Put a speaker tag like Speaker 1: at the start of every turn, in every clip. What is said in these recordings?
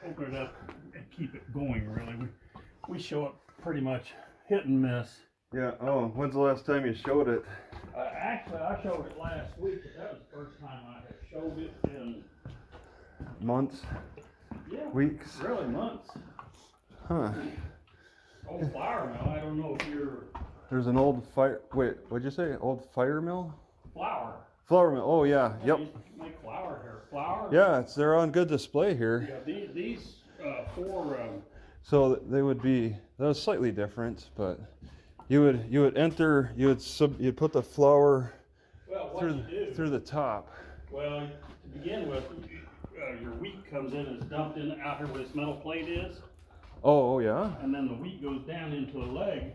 Speaker 1: open it up and keep it going, really. We show it pretty much hit and miss.
Speaker 2: Yeah, oh, when's the last time you showed it?
Speaker 1: Actually, I showed it last week, but that was the first time I had showed it in
Speaker 2: Months?
Speaker 1: Yeah,
Speaker 2: weeks?
Speaker 1: Really, months.
Speaker 2: Huh.
Speaker 1: Old flour mill, I don't know if you're...
Speaker 2: There's an old fire, wait, what'd you say? Old fire mill?
Speaker 1: Flour.
Speaker 2: Flour mill, oh yeah, yep.
Speaker 1: You make flour here. Flour?
Speaker 2: Yeah, they're on good display here.
Speaker 1: Yeah, these four...
Speaker 2: So they would be, that was slightly different, but you would enter, you'd put the flour through the top.
Speaker 1: Well, to begin with, your wheat comes in, it's dumped in out here where this metal plate is.
Speaker 2: Oh yeah?
Speaker 1: And then the wheat goes down into a leg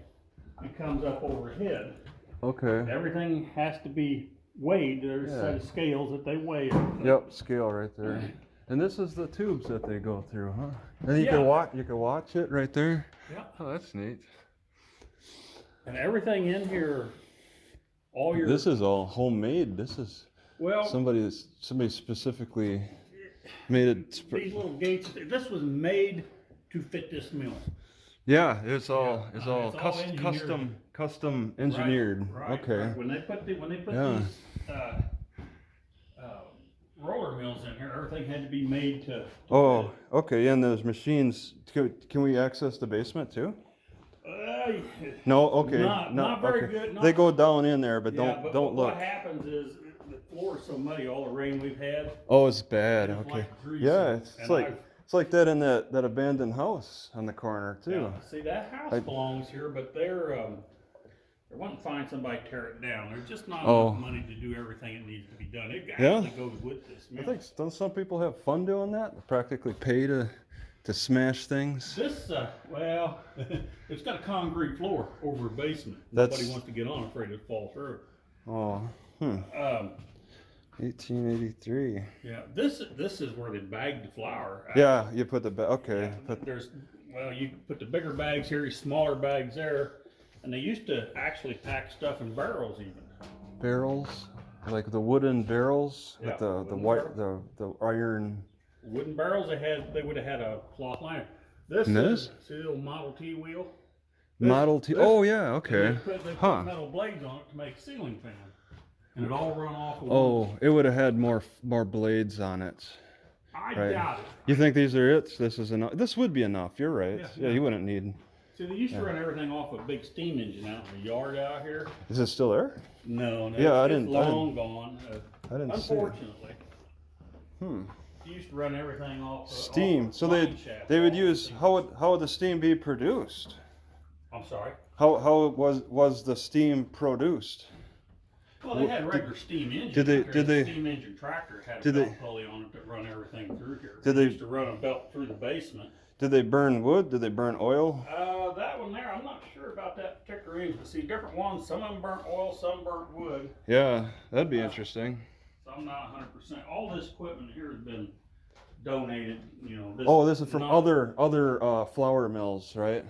Speaker 1: and comes up overhead.
Speaker 2: Okay.
Speaker 1: Everything has to be weighed. There's a set of scales that they weigh.
Speaker 2: Yep, scale right there. And this is the tubes that they go through, huh? And you can watch it right there.
Speaker 1: Yeah.
Speaker 2: Oh, that's neat.
Speaker 1: And everything in here, all your...
Speaker 2: This is all homemade. This is somebody specifically made it.
Speaker 1: These little gates. This was made to fit this mill.
Speaker 2: Yeah, it's all custom engineered.
Speaker 1: Right.
Speaker 2: Okay.
Speaker 1: Right. When they put these roller mills in here, everything had to be made to
Speaker 2: oh, okay. And those machines, can we access the basement too? No, okay.
Speaker 1: Not very good.
Speaker 2: They go down in there, but don't look.
Speaker 1: What happens is the floor is so muddy, all the rain we've had.
Speaker 2: Oh, it's bad. Okay.
Speaker 1: Like
Speaker 2: yeah, it's like that in that abandoned house on the corner too.
Speaker 1: Yeah, see, that house belongs here, but they're wanting to find somebody to tear it down. There's just not enough money to do everything that needs to be done. It actually goes with this mill.
Speaker 2: I think don't some people have fun doing that? They practically pay to smash things.
Speaker 1: This, well, it's got a concrete floor over a basement. Nobody wants to get on, afraid it'll fall through.
Speaker 2: Oh, 1883.
Speaker 1: Yeah, this is where they bag the flour.
Speaker 2: Yeah, you put the okay.
Speaker 1: Yeah, you put the bigger bags here, smaller bags there, and they used to actually pack stuff in barrels even.
Speaker 2: Barrels, like the wooden barrels with the iron.
Speaker 1: Wooden barrels, they would have had a cloth liner. This is the little Model T wheel.
Speaker 2: Model T. Oh yeah, okay.
Speaker 1: They put metal blades on it to make a ceiling fan, and it all run off.
Speaker 2: It would have had more blades on it.
Speaker 1: I doubt it.
Speaker 2: You think these are it? This is enough. This would be enough. You're right. Yeah, you wouldn't need.
Speaker 1: See, they used to run everything off a big steam engine out in the yard out here.
Speaker 2: Is it still there?
Speaker 1: No.
Speaker 2: Yeah,
Speaker 1: it's long gone.
Speaker 2: I didn't
Speaker 1: unfortunately.
Speaker 2: See it.
Speaker 1: They used to run everything off
Speaker 2: steam. So they would use how would the steam be produced?
Speaker 1: I'm sorry.
Speaker 2: How was the steam produced?
Speaker 1: Well, they had regular steam engines.
Speaker 2: Did they
Speaker 1: steam engine tractor had a belt pulley on it that run everything through here. They used to run a belt through the basement.
Speaker 2: Did they burn wood? Did they burn oil?
Speaker 1: That one there, I'm not sure about that particular engine. See, different ones. Some of them burnt oil, some burnt wood.
Speaker 2: Yeah, that'd be interesting.
Speaker 1: So I'm not 100%. All this equipment here has been donated.
Speaker 2: This is from other flour mills, right?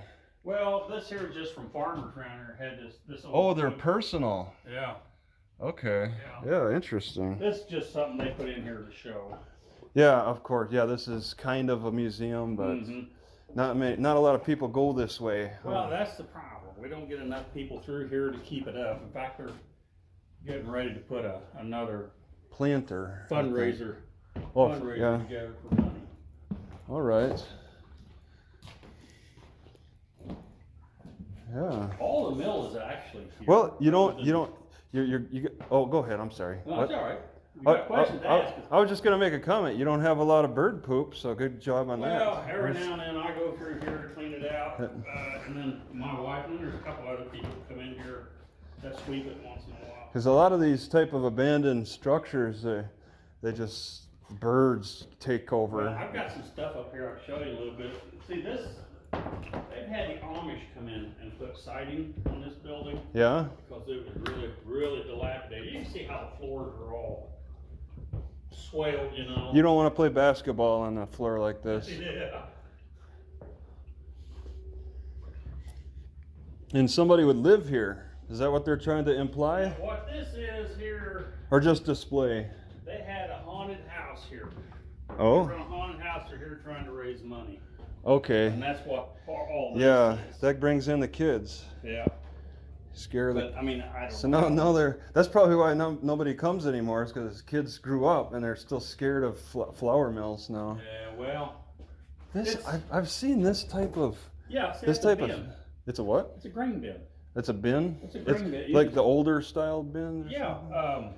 Speaker 1: Well, this here is just from farmers around here. Had this.
Speaker 2: They're personal.
Speaker 1: Yeah.
Speaker 2: Okay. Yeah, interesting.
Speaker 1: This is just something they put in here to show.
Speaker 2: Yeah, of course. Yeah, this is kind of a museum, but not a lot of people go this way.
Speaker 1: Well, that's the problem. We don't get enough people through here to keep it up. In fact, they're getting ready to put another
Speaker 2: planter
Speaker 1: fundraiser together for money.
Speaker 2: All right. Yeah.
Speaker 1: All the mill is actually here.
Speaker 2: Well, you go ahead. I'm sorry.
Speaker 1: No, it's all right. You got questions to ask.
Speaker 2: I was just going to make a comment. You don't have a lot of bird poop, so good job on that.
Speaker 1: Well, every now and then I go through here to clean it out, and then my wife, and then there's a couple other people who come in here that sweep it once in a while.
Speaker 2: Because a lot of these type of abandoned structures, birds take over.
Speaker 1: Well, I've got some stuff up here. I'll show you a little bit. See this? They've had the Amish come in and put siding on this building.
Speaker 2: Yeah.
Speaker 1: Because it was really, really dilapidated. You can see how the floors are all swelled,
Speaker 2: You don't want to play basketball on a floor like this.
Speaker 1: Yeah.
Speaker 2: And somebody would live here. Is that what they're trying to imply?
Speaker 1: What this is here...
Speaker 2: Or just display?
Speaker 1: They had a haunted house here.
Speaker 2: Oh.
Speaker 1: We're in a haunted house. They're here trying to raise money.
Speaker 2: Okay.
Speaker 1: And that's what all this is.
Speaker 2: That brings in the kids.
Speaker 1: Yeah.
Speaker 2: Scare the.
Speaker 1: But I mean, I don't
Speaker 2: So
Speaker 1: know.
Speaker 2: no, that's probably why nobody comes anymore. Is because kids grew up and they're still scared of flour mills now.
Speaker 1: Yeah, well.
Speaker 2: I've seen this type of.
Speaker 1: Yeah, see,
Speaker 2: this type
Speaker 1: bin.
Speaker 2: of. It's a what?
Speaker 1: It's a grain bin.
Speaker 2: It's a bin.
Speaker 1: It's a grain bin.
Speaker 2: Like the older style bins.
Speaker 1: Yeah.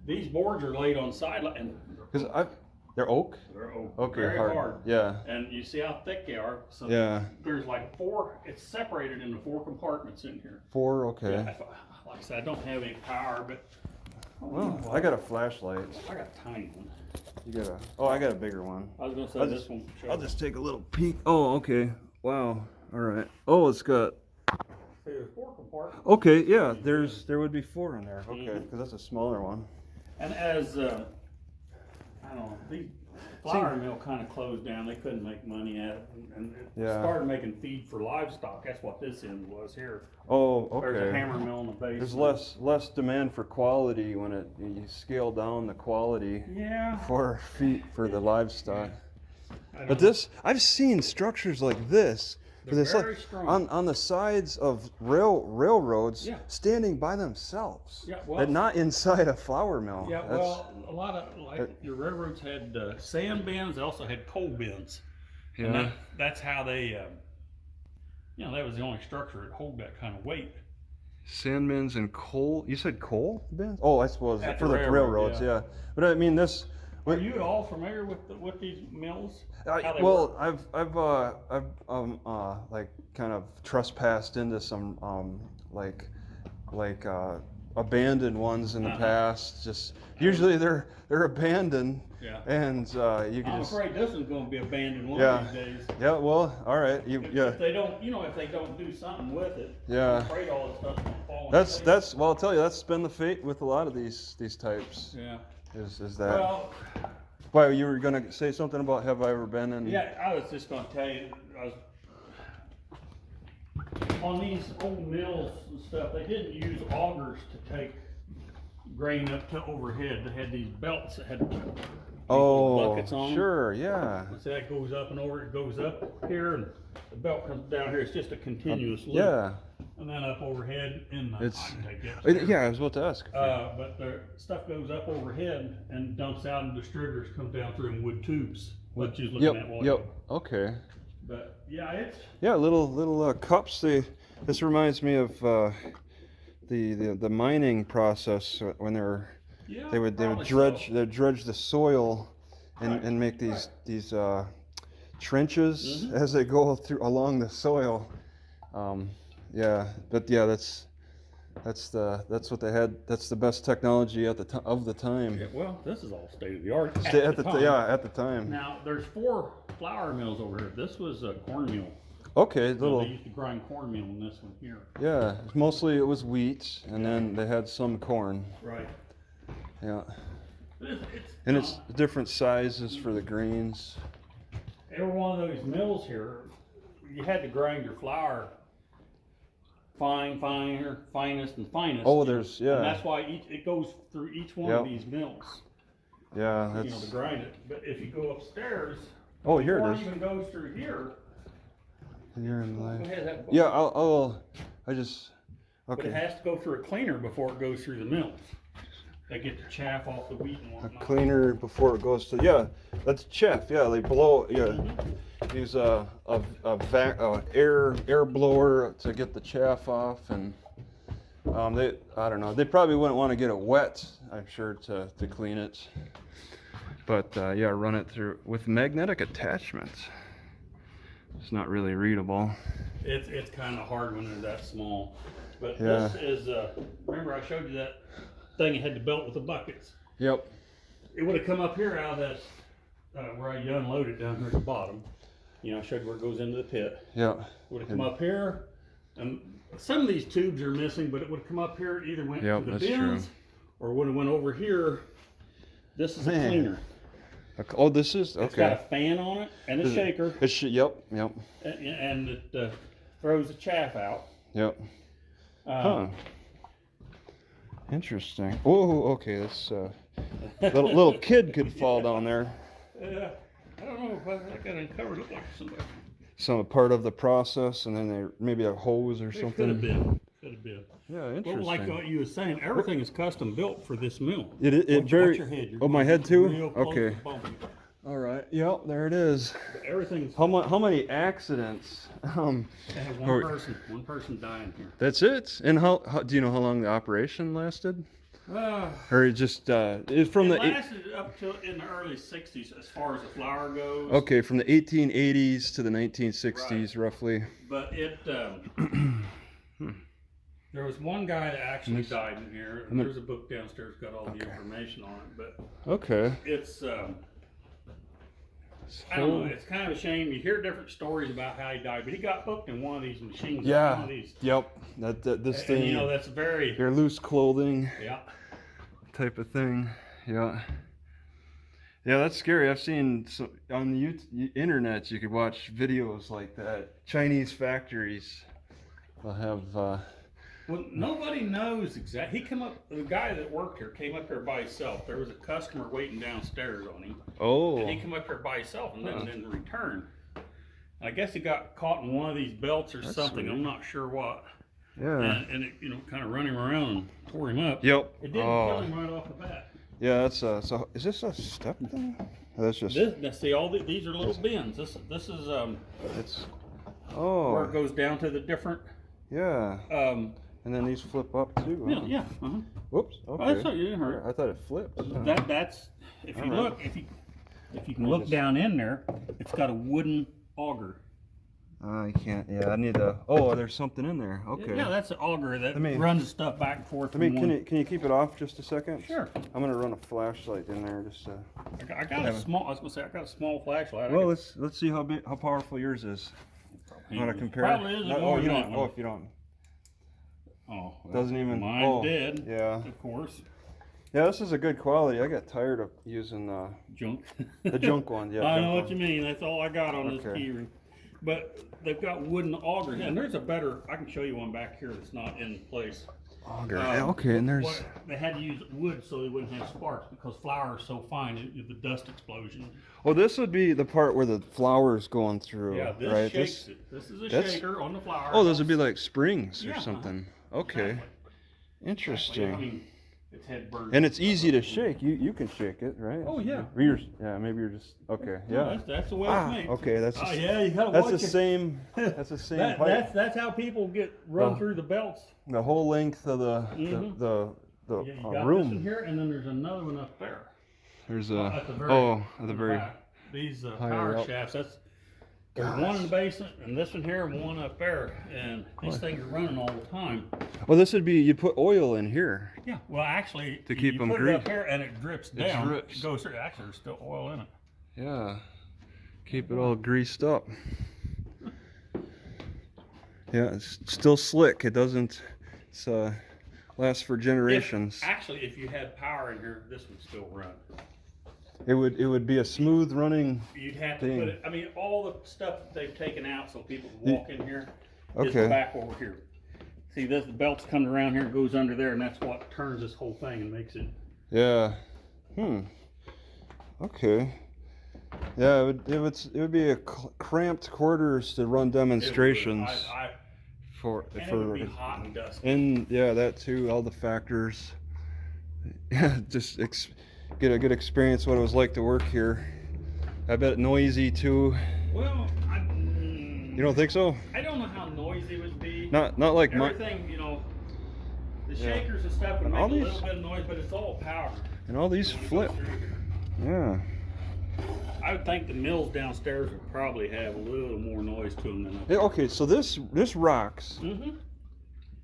Speaker 1: These boards are laid on sideline.
Speaker 2: Because they're oak.
Speaker 1: They're oak.
Speaker 2: Okay,
Speaker 1: very hard.
Speaker 2: Yeah.
Speaker 1: And you see how thick they are. So
Speaker 2: Yeah.
Speaker 1: There's like 4. It's separated into 4 compartments in here.
Speaker 2: 4. Okay.
Speaker 1: Yeah, like I said, I don't have any power, but.
Speaker 2: Well, I got a flashlight.
Speaker 1: I got a tiny one.
Speaker 2: You got a? Oh, I got a bigger one.
Speaker 1: I was gonna say this one.
Speaker 2: I'll just take a little peek. Oh, okay. Wow. All right. Oh, it's got.
Speaker 1: There's 4 compartments.
Speaker 2: Okay. Yeah. There would be 4 in there. Okay. Because that's a smaller one.
Speaker 1: And as I don't know, the flour mill kind of closed down. They couldn't make money at it, and it started making feed for livestock. That's what this end was here.
Speaker 2: Oh, okay.
Speaker 1: There's a hammer mill in the basement.
Speaker 2: There's less demand for quality when you scale down the quality.
Speaker 1: Yeah.
Speaker 2: For feed for the livestock. But I've seen structures like this.
Speaker 1: They're very
Speaker 2: like
Speaker 1: strong.
Speaker 2: on the sides of railroads,
Speaker 1: Yeah.
Speaker 2: standing by themselves.
Speaker 1: Yeah, well,
Speaker 2: and not inside a flour mill.
Speaker 1: Yeah, well, a lot of your railroads had sand bins. They also had coal bins.
Speaker 2: Yeah.
Speaker 1: And that's how they, that was the only structure that hold that kind of weight.
Speaker 2: Sand bins and coal. You said coal bins? Oh, I suppose
Speaker 1: At
Speaker 2: for
Speaker 1: the
Speaker 2: the railroads. Yeah. But I mean this.
Speaker 1: Are you at all familiar with these mills?
Speaker 2: Well, I've like kind of trespassed into some abandoned ones in the past. Just usually they're abandoned.
Speaker 1: Yeah.
Speaker 2: And you can
Speaker 1: I'm
Speaker 2: just.
Speaker 1: afraid this is going to be abandoned one
Speaker 2: Yeah.
Speaker 1: of these days.
Speaker 2: Yeah. Well, all right.
Speaker 1: If they don't, if they don't do something with it.
Speaker 2: Yeah.
Speaker 1: I'm afraid all this stuff's going to fall.
Speaker 2: That's well, I'll tell you, that's been the fate with a lot of these types.
Speaker 1: Yeah.
Speaker 2: Is that?
Speaker 1: Well.
Speaker 2: Why, you were gonna say something about have I ever been in?
Speaker 1: Yeah, I was just going to tell you. On these old mills and stuff, they didn't use augers to take grain up to overhead. They had these belts that had buckets on them.
Speaker 2: Sure, yeah.
Speaker 1: So that goes up and over. It goes up here, and the belt comes down here. It's just a continuous loop.
Speaker 2: Yeah.
Speaker 1: And then up overhead, and
Speaker 2: It's
Speaker 1: I can take it upstairs.
Speaker 2: yeah. I was about to ask.
Speaker 1: But the stuff goes up overhead and dumps out, and distributors come down through in wood tubes. What you was looking at.
Speaker 2: Yep. Okay.
Speaker 1: But yeah, it's.
Speaker 2: Yeah, little cups. This reminds me of the mining process when they would dredge the soil and make these trenches as they go along the soil. Yeah, but yeah, that's what they had. That's the best technology at the time.
Speaker 1: Yeah, well, this is all state of the art.
Speaker 2: At the time.
Speaker 1: Now there's 4 flour mills over here. This was a corn mill.
Speaker 2: Okay,
Speaker 1: They used to grind cornmeal in this one here.
Speaker 2: Yeah, mostly it was wheat, and then they had some corn.
Speaker 1: Right.
Speaker 2: Yeah.
Speaker 1: And
Speaker 2: it's different sizes for the grains.
Speaker 1: Every one of those mills here, you had to grind your flour finest and finest.
Speaker 2: Oh,
Speaker 1: And that's why it goes through each one of these mills.
Speaker 2: Yeah,
Speaker 1: to grind it. But if you go upstairs,
Speaker 2: oh, here
Speaker 1: before
Speaker 2: it is.
Speaker 1: it even goes through here.
Speaker 2: Here in life.
Speaker 1: Go ahead,
Speaker 2: yeah, I just. Okay.
Speaker 1: But it has to go through a cleaner before it goes through the mills. They get the chaff off the wheat and
Speaker 2: A
Speaker 1: whatnot.
Speaker 2: cleaner before it goes to that's chaff. Yeah, they blow. Yeah, use a air blower to get the chaff off, and I don't know. They probably wouldn't want to get it wet. I'm sure to clean it. But run it through with magnetic attachments. It's not really readable.
Speaker 1: It's kind of hard when they're that small. But
Speaker 2: Yeah.
Speaker 1: this is, remember I showed you that thing that had the belt with the buckets?
Speaker 2: Yep.
Speaker 1: It would have come up here out of that, where you unload it down here at the bottom. I showed you where it goes into the pit.
Speaker 2: Yeah.
Speaker 1: It would have come up here, and some of these tubes are missing, but it would have come up here, it either went to the bins, or would have went over here. This is a cleaner.
Speaker 2: Oh, this is okay.
Speaker 1: It's got a fan on it and a shaker.
Speaker 2: Yep.
Speaker 1: And it throws the chaff out.
Speaker 2: Yep. Interesting. Oh, okay. This little kid could fall down there.
Speaker 1: I don't know if I got uncovered. Look like somebody.
Speaker 2: Some part of the process, and then they maybe a hose or something.
Speaker 1: Could have been. Could have been.
Speaker 2: Yeah, interesting.
Speaker 1: Well, like what you were saying, everything is custom built for this mill.
Speaker 2: It very.
Speaker 1: Watch your head. You're
Speaker 2: Oh, my
Speaker 1: gonna
Speaker 2: head
Speaker 1: get
Speaker 2: too.
Speaker 1: real close
Speaker 2: Okay.
Speaker 1: to bumping.
Speaker 2: All right. Yep. There it is.
Speaker 1: But everything's.
Speaker 2: How many accidents?
Speaker 1: They had one person dying here.
Speaker 2: That's it. And how do you know how long the operation lasted? Or it just it's from
Speaker 1: it
Speaker 2: the
Speaker 1: lasted up to in the early '60s as far as the flour goes.
Speaker 2: okay, from the 1880s to the 1960s, roughly.
Speaker 1: But it there was one guy that actually died in here. There's a book downstairs got all the information on it. But
Speaker 2: okay,
Speaker 1: it's I don't know. It's kind of a shame. You hear different stories about how he died, but he got hooked in one of these machines.
Speaker 2: Yeah.
Speaker 1: One of these.
Speaker 2: Yep. This
Speaker 1: And,
Speaker 2: thing.
Speaker 1: you know, that's very.
Speaker 2: Your loose clothing.
Speaker 1: Yeah.
Speaker 2: Type of thing. Yeah. Yeah, that's scary. I've seen on the internet. You could watch videos like that. Chinese factories will have.
Speaker 1: Well, nobody knows exactly. He came up. The guy that worked here came up here by himself. There was a customer waiting downstairs on him.
Speaker 2: Oh.
Speaker 1: And he came up here by himself and then didn't return. I guess he got caught in one of these belts or something.
Speaker 2: Sweet.
Speaker 1: I'm not sure what.
Speaker 2: Yeah.
Speaker 1: And it, kind of run him around and tore him up.
Speaker 2: Yep.
Speaker 1: It didn't kill him right off the bat.
Speaker 2: Yeah, that's so. Is this a step thing? That's just.
Speaker 1: See, these are little bins. This is
Speaker 2: It's.
Speaker 1: where it goes down to the different.
Speaker 2: Yeah. And then these flip up too.
Speaker 1: Yeah.
Speaker 2: Huh?
Speaker 1: Yeah.
Speaker 2: Whoops.
Speaker 1: Oh,
Speaker 2: Okay.
Speaker 1: that's not, you didn't hurt.
Speaker 2: I thought it flipped.
Speaker 1: That's if you look if you can look down in there, it's got a wooden auger.
Speaker 2: I can't. Yeah, I need to. Oh, there's something in there. Okay.
Speaker 1: Yeah, that's an auger that
Speaker 2: me-
Speaker 1: runs the stuff back and forth.
Speaker 2: Can you keep it off just a second?
Speaker 1: Sure.
Speaker 2: I'm gonna run a flashlight in there just.
Speaker 1: I got a small. I was gonna say I got a small flashlight.
Speaker 2: Well, let's see how powerful yours is. I want to compare.
Speaker 1: Probably isn't more
Speaker 2: you
Speaker 1: than
Speaker 2: don't.
Speaker 1: that
Speaker 2: Oh,
Speaker 1: one.
Speaker 2: if you don't.
Speaker 1: Oh, well,
Speaker 2: Doesn't even.
Speaker 1: Mine's dead.
Speaker 2: Yeah.
Speaker 1: Of course.
Speaker 2: Yeah, this is a good quality. I got tired of using
Speaker 1: Junk.
Speaker 2: the junk one. Yeah.
Speaker 1: I
Speaker 2: junk
Speaker 1: know what
Speaker 2: one.
Speaker 1: you mean. That's all I got on this
Speaker 2: Okay.
Speaker 1: keyring. But they've got wooden augers, and there's a better. I can show you one back here that's not in place.
Speaker 2: Auger. Yeah, okay, and there's.
Speaker 1: They had to use wood so they wouldn't have sparks because flour is so fine. The dust explosion.
Speaker 2: Oh, this would be the part where the flour's going through.
Speaker 1: Yeah, this
Speaker 2: right?
Speaker 1: shakes it. This is a shaker on the flour.
Speaker 2: Oh, those would be like springs or
Speaker 1: Yeah,
Speaker 2: something. Okay.
Speaker 1: Exactly.
Speaker 2: Interesting.
Speaker 1: I mean, its head burns.
Speaker 2: And it's easy to shake. You can shake it, right?
Speaker 1: Oh yeah.
Speaker 2: Yeah, maybe you're just okay.
Speaker 1: No,
Speaker 2: Yeah.
Speaker 1: that's the way it's made.
Speaker 2: Okay, that's.
Speaker 1: Oh yeah, you gotta
Speaker 2: That's
Speaker 1: watch
Speaker 2: the
Speaker 1: it.
Speaker 2: same. That's the same pipe.
Speaker 1: That's how people get run
Speaker 2: Oh.
Speaker 1: through the belts.
Speaker 2: The whole length of the
Speaker 1: Yeah, you got this in
Speaker 2: room.
Speaker 1: here, and then there's another one up there.
Speaker 2: There's
Speaker 1: At the very,
Speaker 2: at the very.
Speaker 1: back. These
Speaker 2: higher
Speaker 1: power
Speaker 2: up.
Speaker 1: shafts. There's one in the basement, and this one here, and one up there, and these things are running all the time.
Speaker 2: Well, this would be you put oil in here.
Speaker 1: Yeah. Well, actually,
Speaker 2: To keep
Speaker 1: you
Speaker 2: them
Speaker 1: put it up
Speaker 2: greased.
Speaker 1: here, and it drips
Speaker 2: It
Speaker 1: down.
Speaker 2: drips.
Speaker 1: It goes through. Actually, there's still oil in it.
Speaker 2: Yeah. Keep it all greased up. Yeah, it's still slick. It doesn't. It's lasts for generations.
Speaker 1: If you had power in here, this would still run.
Speaker 2: It would be a smooth running.
Speaker 1: You'd have to
Speaker 2: thing.
Speaker 1: put it. I mean, all the stuff that they've taken out so people can walk in here is
Speaker 2: Okay.
Speaker 1: back over here. See, the belt's coming around here and goes under there, and that's what turns this whole thing and makes it.
Speaker 2: Yeah. Okay. Yeah, it would be a cramped quarters to run demonstrations
Speaker 1: And it would be hot and dusty.
Speaker 2: And yeah, that too. All the factors. Yeah, just get a good experience what it was like to work here. I bet noisy too.
Speaker 1: Well,
Speaker 2: You don't think so?
Speaker 1: I don't know how noisy it would be.
Speaker 2: Not like
Speaker 1: everything, the shakers and stuff would make
Speaker 2: all
Speaker 1: a little
Speaker 2: these-
Speaker 1: bit of noise, but it's all power.
Speaker 2: And all these flip. Yeah.
Speaker 1: I would think the mills downstairs would probably have a little more noise to them than up
Speaker 2: Yeah, okay, so this rocks.
Speaker 1: Mm-hmm.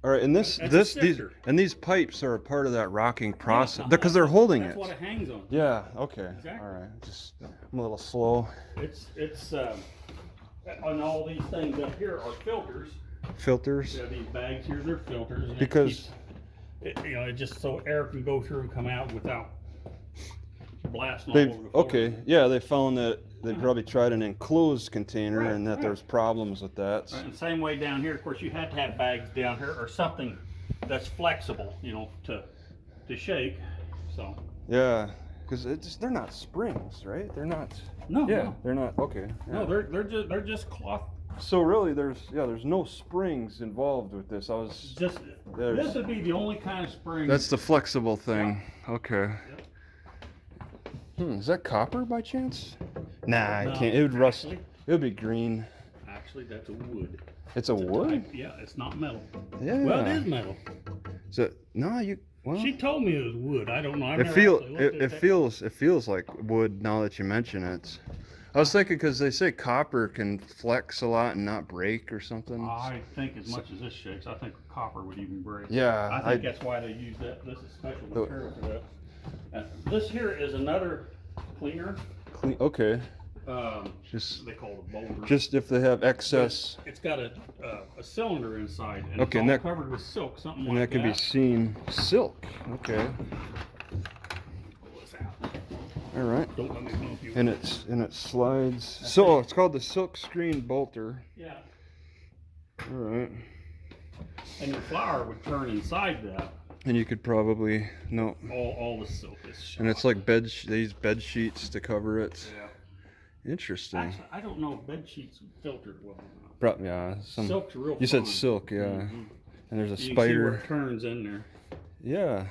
Speaker 2: All right, and
Speaker 1: That's a
Speaker 2: these pipes are a part of that rocking process
Speaker 1: Yeah,
Speaker 2: because they're holding
Speaker 1: That's
Speaker 2: it.
Speaker 1: what it hangs on.
Speaker 2: Yeah. Okay.
Speaker 1: Exactly.
Speaker 2: All right. Just I'm a little slow.
Speaker 1: It's on all these things up here are filters.
Speaker 2: Filters.
Speaker 1: Yeah, these bags here, they're filters. And
Speaker 2: Because
Speaker 1: it just so air can go through and come out without blasting all
Speaker 2: they
Speaker 1: over the floor.
Speaker 2: okay. Yeah, they found that they probably tried an enclosed container and that there's problems with that.
Speaker 1: Right, and same way down here, of course, you had to have bags down here or something that's flexible, to shake. So
Speaker 2: Yeah. Because they're not springs, right? They're not.
Speaker 1: No,
Speaker 2: Yeah,
Speaker 1: no.
Speaker 2: they're not. Okay. Yeah.
Speaker 1: No, they're just cloth.
Speaker 2: So really, there's no springs involved with this.
Speaker 1: This would be the only kind of spring.
Speaker 2: That's the flexible thing. Yeah. Okay.
Speaker 1: Yep.
Speaker 2: Is that copper by chance? Nah,
Speaker 1: No,
Speaker 2: I can't. It would rust.
Speaker 1: actually,
Speaker 2: It would be green.
Speaker 1: Actually, that's a wood.
Speaker 2: It's a wood?
Speaker 1: Type, yeah, it's not metal.
Speaker 2: Yeah.
Speaker 1: Well, it is metal.
Speaker 2: So no, well.
Speaker 1: She told me it was wood. I don't know.
Speaker 2: It feels like wood now that you mention it. I was thinking because they say copper can flex a lot and not break or something.
Speaker 1: I think as much as this shakes, I think copper would even break.
Speaker 2: Yeah.
Speaker 1: I think that's why they use that. This is special material for that. This here is another cleaner.
Speaker 2: Okay.
Speaker 1: Just they call it boulder.
Speaker 2: Just if they have excess.
Speaker 1: It's got a cylinder inside, and
Speaker 2: okay,
Speaker 1: it's all covered with silk, something
Speaker 2: and
Speaker 1: like
Speaker 2: that. And that can be seen. Silk. Okay.
Speaker 1: Pull this out.
Speaker 2: All right.
Speaker 1: Don't let me know if you.
Speaker 2: And it slides. So it's called the silk screen bolter.
Speaker 1: Yeah.
Speaker 2: All right.
Speaker 1: And your flower would turn inside that.
Speaker 2: And you could probably
Speaker 1: all the silk is shot.
Speaker 2: And it's like they use bed sheets to cover it.
Speaker 1: Yeah.
Speaker 2: Interesting.
Speaker 1: Actually, I don't know if bed sheets filtered well or not.
Speaker 2: Yeah.
Speaker 1: Silk's real
Speaker 2: You
Speaker 1: fun.
Speaker 2: said silk, yeah.
Speaker 1: Mm-hmm.
Speaker 2: And there's a
Speaker 1: you
Speaker 2: spider.
Speaker 1: Can see where it turns in there.
Speaker 2: Yeah.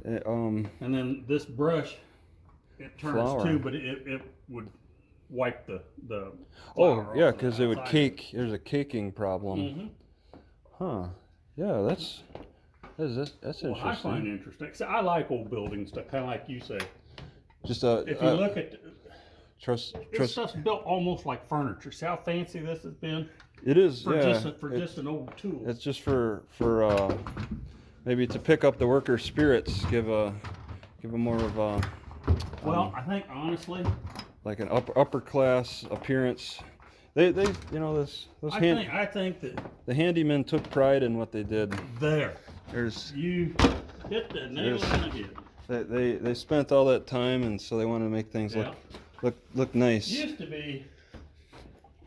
Speaker 1: And then this brush, it turns
Speaker 2: flower.
Speaker 1: too, but it would wipe the
Speaker 2: Oh
Speaker 1: flower
Speaker 2: yeah,
Speaker 1: off
Speaker 2: because
Speaker 1: the
Speaker 2: it would
Speaker 1: outside.
Speaker 2: cake. There's a caking problem.
Speaker 1: Mm-hmm.
Speaker 2: Huh. Yeah, that's interesting.
Speaker 1: Well, I find interesting. So I like old buildings, kind of like you say.
Speaker 2: Just
Speaker 1: If you look at
Speaker 2: trust.
Speaker 1: this stuff's built almost like furniture. See how fancy this has been?
Speaker 2: It is.
Speaker 1: For
Speaker 2: Yeah.
Speaker 1: just an old tool.
Speaker 2: It's just for maybe to pick up the worker spirits. Give a more of a.
Speaker 1: Well, I think honestly,
Speaker 2: like an upper class appearance. They those
Speaker 1: I think that
Speaker 2: the handymen took pride in what they did.
Speaker 1: You hit the nail on the head.
Speaker 2: They spent all that time, and so they wanted to make things look nice.
Speaker 1: Used to be,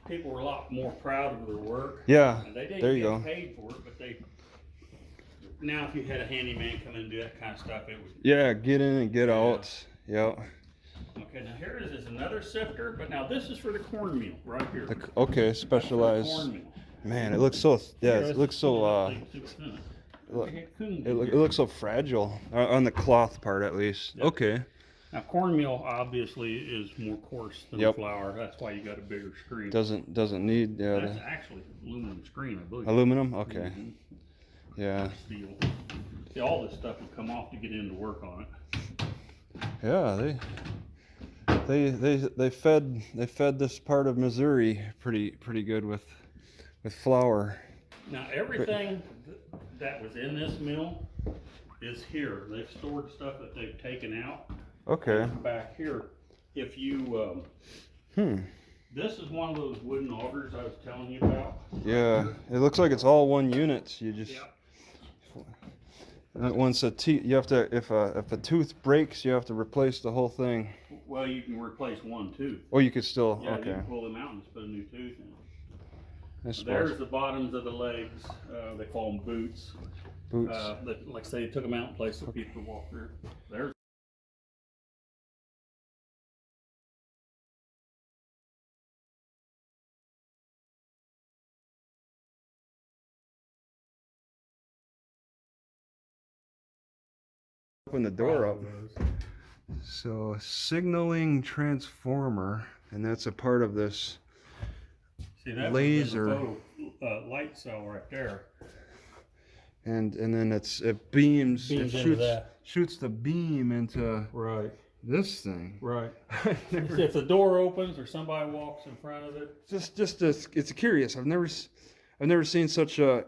Speaker 1: people were a lot more proud of their work.
Speaker 2: Yeah,
Speaker 1: and they didn't
Speaker 2: there you
Speaker 1: get
Speaker 2: go.
Speaker 1: paid for it, but now if you had a handyman come in and do that kind of stuff, it would.
Speaker 2: Yeah, get in and get out. Yeah.
Speaker 1: Okay, now here is another sifter, but now this is for the cornmeal right here.
Speaker 2: Okay, specialized.
Speaker 1: Cornmeal.
Speaker 2: Man, it looks so. It looks so. It looks so fragile on the cloth part, at least. Yep. Okay.
Speaker 1: Now cornmeal obviously is more coarse than flour. That's why you got a bigger screen.
Speaker 2: Doesn't need. Yeah.
Speaker 1: That's actually aluminum screen, I believe.
Speaker 2: Aluminum. Okay.
Speaker 1: Mm-hmm.
Speaker 2: Yeah.
Speaker 1: Steel. See, all this stuff would come off to get in to work on it.
Speaker 2: Yeah, they fed this part of Missouri pretty good with flour.
Speaker 1: Now everything that was in this mill is here. They've stored stuff that they've taken out.
Speaker 2: Okay.
Speaker 1: Back here, if you this is one of those wooden augers I was telling you about.
Speaker 2: Yeah, it looks like it's all one unit. You just once you have to if a tooth breaks, you have to replace the whole thing.
Speaker 1: Well, you can replace one tooth.
Speaker 2: Oh, you could still.
Speaker 1: Yeah,
Speaker 2: okay.
Speaker 1: you can pull them out and put a new tooth in.
Speaker 2: There's
Speaker 1: the bottoms of the legs. They call them boots.
Speaker 2: Boots.
Speaker 1: Like I say, they took them out in place so people could walk through. There's.
Speaker 2: Open the door up. So signaling transformer, and that's a part of this.
Speaker 1: See, that
Speaker 2: laser
Speaker 1: light cell right there.
Speaker 2: And then it beams it shoots the beam into this thing.
Speaker 1: Right. If the door opens or somebody walks in front of it.
Speaker 2: It's curious. I've never seen such a